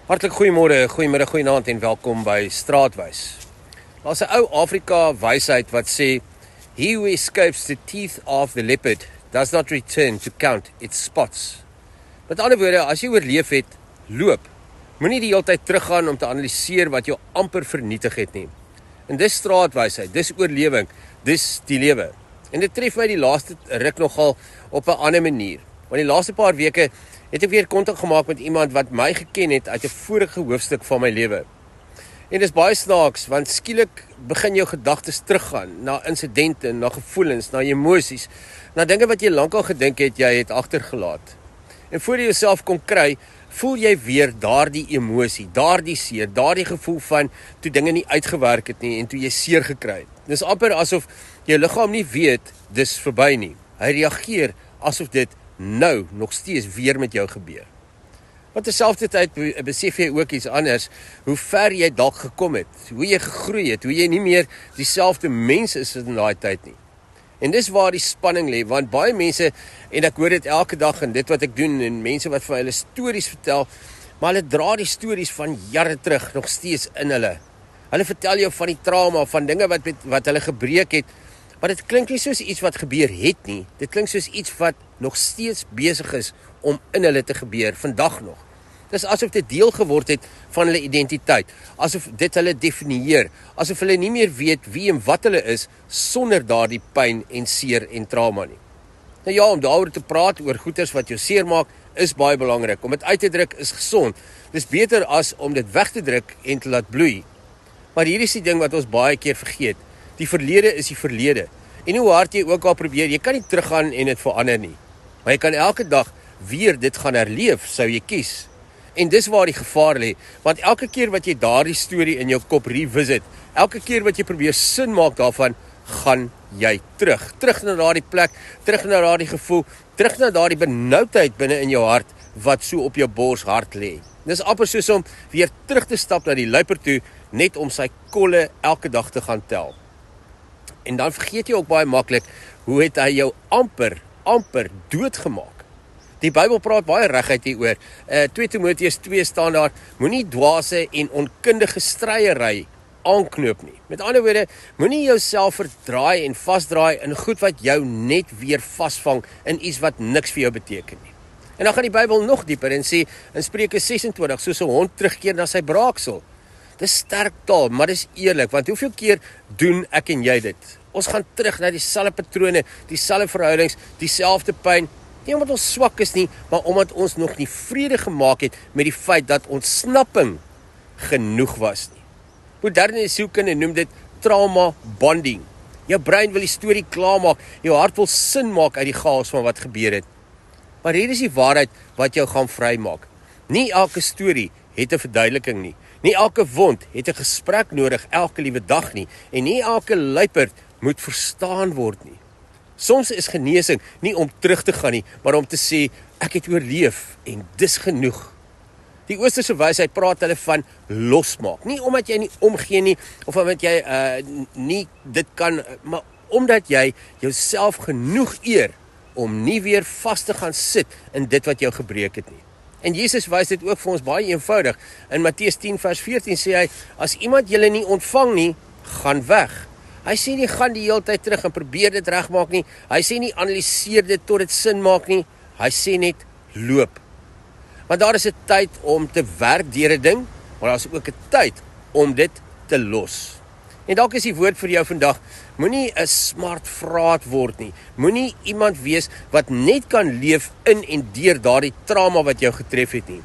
Hartlik goeiemôre, goeiemiddag, goeienaand en welkom by Straatwys. Daar's 'n ou Afrika wysheid wat sê, "He who escapes the teeth of the leopard does not return to count its spots." Met ander woorde, as jy oorleef het, loop. Moenie die hele tyd teruggaan om te analiseer wat jou amper vernietig het nie. En dis straatwysheid, dis oorlewing, dis die lewe. En dit tref my die laaste ruk nogal op 'n ander manier. Want die laaste paar weke het ek weer kontak gemaak met iemand wat my geken het uit 'n vorige hoofstuk van my lewe. En dis baie snaaks, want skielik begin jou gedagtes teruggaan na insidente, na gevoelens, na emosies, na dinge wat jy lankal gedink het jy het agtergelaat. En voor jy jouself kon kry, voel jy weer daardie emosie, daardie seer, daardie gevoel van toe dinge nie uitgewerk het nie en toe jy seer gekry het. Dis amper asof jou liggaam nie weet dis verby nie. Hy reageer asof dit nou nog steeds weer met jou gebeur. Want terselfdertyd besef jy ook iets anders, hoe ver jy dalk gekom het, hoe jy gegroei het, hoe jy nie meer dieselfde mens is in daai tyd nie. En dis waar die spanning lê, want baie mense, en ek hoor dit elke dag in dit wat ek doen, en mense wat vir hulle stories vertel, maar hulle dra die stories van jare terug nog steeds in hulle. Hulle vertel jou van die trauma, van dinge wat hulle gebreek het, maar dit klink nie soos iets wat gebeur het nie. Dit klink soos iets wat nog steeds besig is om in hulle te gebeur, vandag nog. Dis asof dit deel geword het van hulle identiteit, asof dit hulle definieer, asof hulle nie meer weet wie en wat hulle is, sonder daardie pyn en seer en trauma nie. Nou ja, om daaroor te praat oor goeters wat jou seer maak, is baie belangrik. Om dit uit te druk is gesond. Dis beter as om dit weg te druk en te laat bloei. Maar hier is die ding wat ons baie keer vergeet. Die verlede is die verlede. En hoe hard jy ook al probeer, jy kan nie teruggaan en dit verander nie. Maar jy kan elke dag weer dit gaan herleef, sou jy kies. En dis waar die gevaar lê, want elke keer wat jy daardie storie in jou kop revisit, elke keer wat jy probeer sin maak daarvan, gaan jy terug na daardie plek, terug na daardie gevoel, terug na daardie benoudheid binne in jou hart, wat so op jou bors hart lê. Dis amper soos om weer terug te stap na die luiper toe, net om sy kolle elke dag te gaan tel. En dan vergeet jy ook baie maklik, hoe het hy jou amper doodgemaak. Die Bybel praat baie reguit hieroor. 2 Timoteus 2 staan daar, moenie dwaase en onkundige stryery aanknoop nie. Met ander woorde, moenie jouself verdraai en vasdraai in goed wat jou net weer vasvang in iets wat niks vir jou beteken nie. En dan gaan die Bybel nog dieper en sê in Spreuke 26, soos 'n hond terugkeer na sy braaksel. Dis sterk taal, maar dis eerlik, want hoeveel keer doen ek en jy dit? Ons gaan terug na dieselfde patrone, dieselfde verhoudings, dieselfde pyn, nie omdat ons swak is nie, maar omdat ons nog nie vrede gemaak het met die feit dat ontsnapping genoeg was nie. Moderne sielkunde noem dit trauma bonding. Jou brein wil die storie klaarmaak, jou hart wil sin maak uit die chaos van wat gebeur het. Maar hier is die waarheid wat jou gaan vrymaak. Nie elke storie het 'n verduideliking nie. Nie elke wond het 'n gesprek nodig elke liewe dag nie. En nie elke luiperd moet verstaan word nie. Soms is genesing nie om terug te gaan nie, maar om te sê, ek het oorleef en dis genoeg. Die Oosterse wysheid praat hulle van losmaak. Nie omdat jy nie omgee nie, of omdat jy nie dit kan, maar omdat jy jouself genoeg eer om nie weer vas te gaan sit in dit wat jou gebreek het nie. En Jesus wys dit ook vir ons baie eenvoudig. In Matteus 10 vers 14 sê hy, as iemand julle nie ontvang nie, gaan weg. Hy sê nie, gaan die hele tyd terug en probeer dit regmaak nie. Hy sê nie, analiseer dit tot dit sin maak nie. Hy sê net, loop. Want daar is 'n tyd om te werk deur 'n ding, maar daar is ook 'n tyd om dit te los. En dalk is die woord vir jou vandag, moenie 'n smart vraat word nie. Moenie iemand wees wat net kan leef in en deur daardie trauma wat jou getref het nie.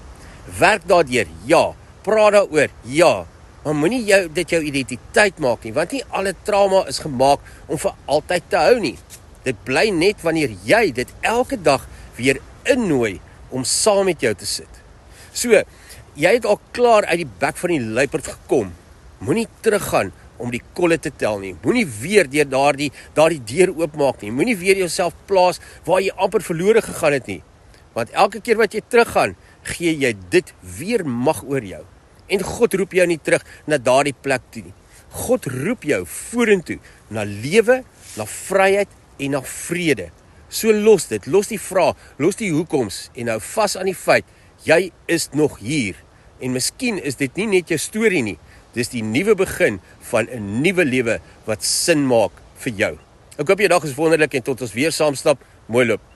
Werk daardeur, ja. Praat daaroor, ja. Maar moenie dit jou identiteit maak nie, want nie alle trauma is gemaak om vir altyd te hou nie. Dit bly net wanneer jy dit elke dag weer innooi om saam met jou te sit. So, jy het al klaar uit die bek van die luiperd gekom. Moenie teruggaan om die kolle te tel nie. Moenie weer deur daardie deur oopmaak nie. Moenie weer jouself plaas waar jy amper verlore gegaan het nie. Want elke keer wat jy teruggaan, gee jy dit weer mag oor jou. En God roep jou nie terug na daardie plek toe nie. God roep jou vorentoe na lewe, na vryheid en na vrede. So los dit, los die vraag, los die hoekoms en hou vas aan die feit, jy is nog hier En miskien is dit nie net jou storie nie, dis die nuwe begin van 'n nuwe lewe wat sin maak vir jou. Ek hoop jou dag is wonderlik en tot ons weer saam stap, mooi loop.